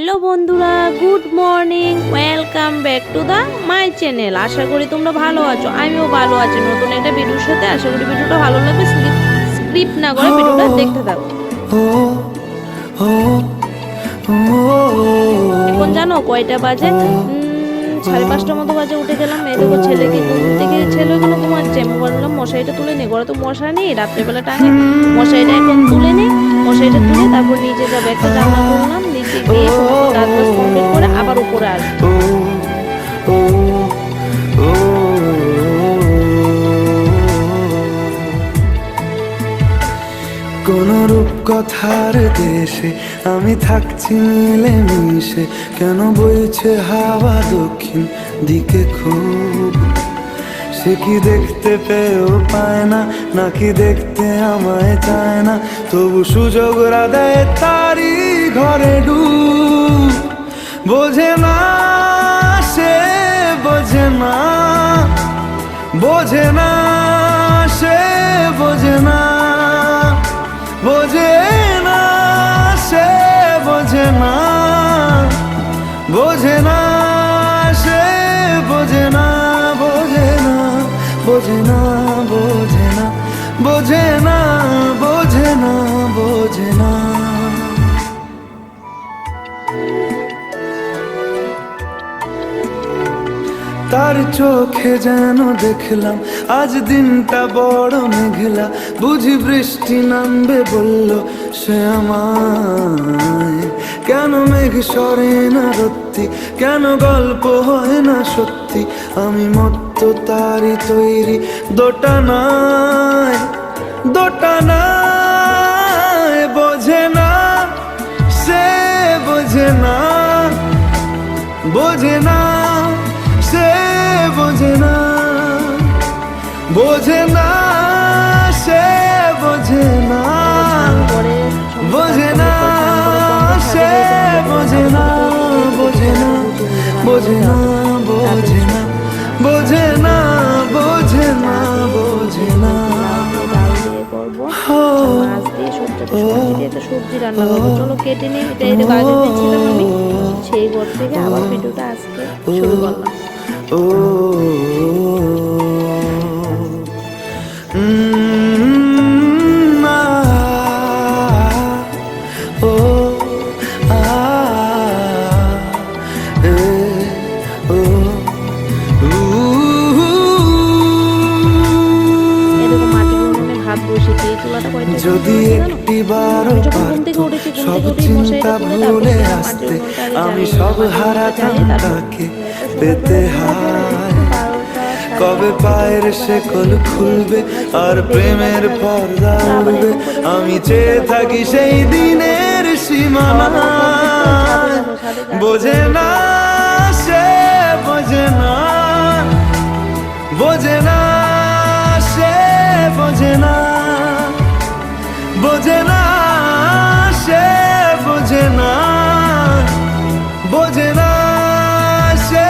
Hello বন্ধুরা, good morning, welcome back to the my channel. আশা করি তোমরা ভালো আছো, আমিও ভালো আছি। নতুন একটা ভিডিওর সাথে আশা করি ভিডিওটা ভালো লাগবে। স্ক্রিপ্ট না করে ভিডিওটা দেখতে থাকো। এখন জানো কয়টা বাজে? 5:30টার মতো বাজে। উঠে গেলাম, এই দেখো ছেলেকে ঘুম থেকে, ছেলে ওখানে ঘুমাচ্ছে। আমি বললাম মশারিটা তুলে নি, ঘরে তো মশা নেই, রাত্রেবেলা টাঙে। মশারিটা এখন তুলে নি, মশারিটা তুলে তারপর নিচে যাবো। একটা রান্না করলাম, নিচে গিয়ে সমস্ত কাজ বাজ কমপ্লিট করে আবার উপরে আসবো। কোন রূপকথার দেশে আমি থাকছি মিলে মিশে, কেন বইছে হাওয়া দক্ষিণ দিকে খুব? সে কি দেখতে পেয়েও পায় না, নাকি দেখতে আমায় চায় না? তবু সুযোগ দেয় তারই ঘরে ডুব। বোঝে না সে, বোঝে না, বোঝে না সে, বোঝে না, বোঝে না সে, বোঝে না, বোঝে না সে, বোঝে না, বোঝে না, বোঝে না, বোঝে না, বোঝে না, বোঝে না, বোঝে না। তার চোখে যেন দেখলাম আজ দিনটা বড় মেঘলা, বুঝি বৃষ্টি নামবে বলল সে আমায়। কেন মেঘ সরে না রত্তি, কেন গল্প হয় না সত্যি? আমি মত্ত তারই তৈরি দোটানায়, দোটানায়। বোঝে না সে, বোঝে না, বোঝে না সে, বোঝে না, বোঝে না সে, বোঝে না, বোঝে না সে, বোঝে না, বোঝে না, বোঝে না, বোঝে না, বোঝে না, বোঝে না, বোঝে না। সবজি রান্না করবো, চলো কেটে নিই। এটা গাজর দিচ্ছিলাম আমি, সেই ঘর থেকে আবার ভিডিওটা আজকে শুরু করলাম। যদি একটিবার সব চিন্তা ভুলে আসতে, আমি সব হারাতাম তাকে পেতে হায়। কবে পায়ের শেকল খুলবে আর প্রেমের পর্দা উঠবে, আমি চেয়ে থাকি সেই দিনের সীমানায়। বোঝে না সে, বোঝে না, বোঝে না সে, বোঝে না, বোঝে না সে, বোঝে না, বোঝে না সে,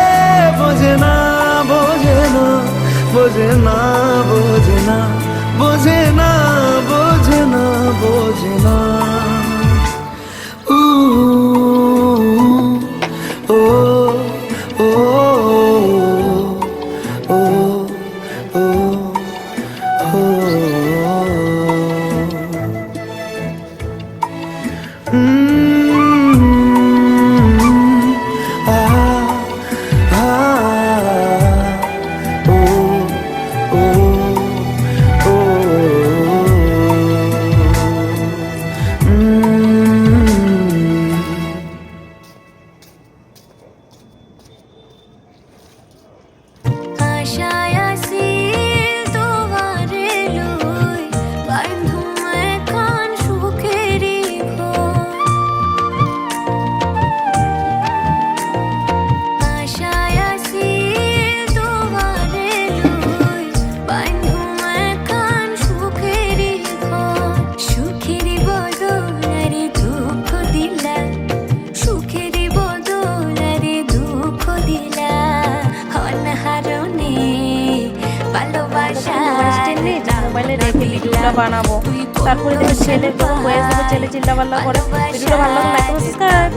বোঝে না, বোঝে না, বোঝে না, বোঝে না, বোঝে না, বোঝে না, বোঝে না। ও ও ও ও ও মোবাইলে রেখে ভিডিওটা বানাবো, তারপরে দেখে ছেলে ভয়েস দেবো, ছেলে চিল্লাপাল্লা করে। ভিডিওটা ভালো লাগলে লাইক, সাবস্ক্রাইব।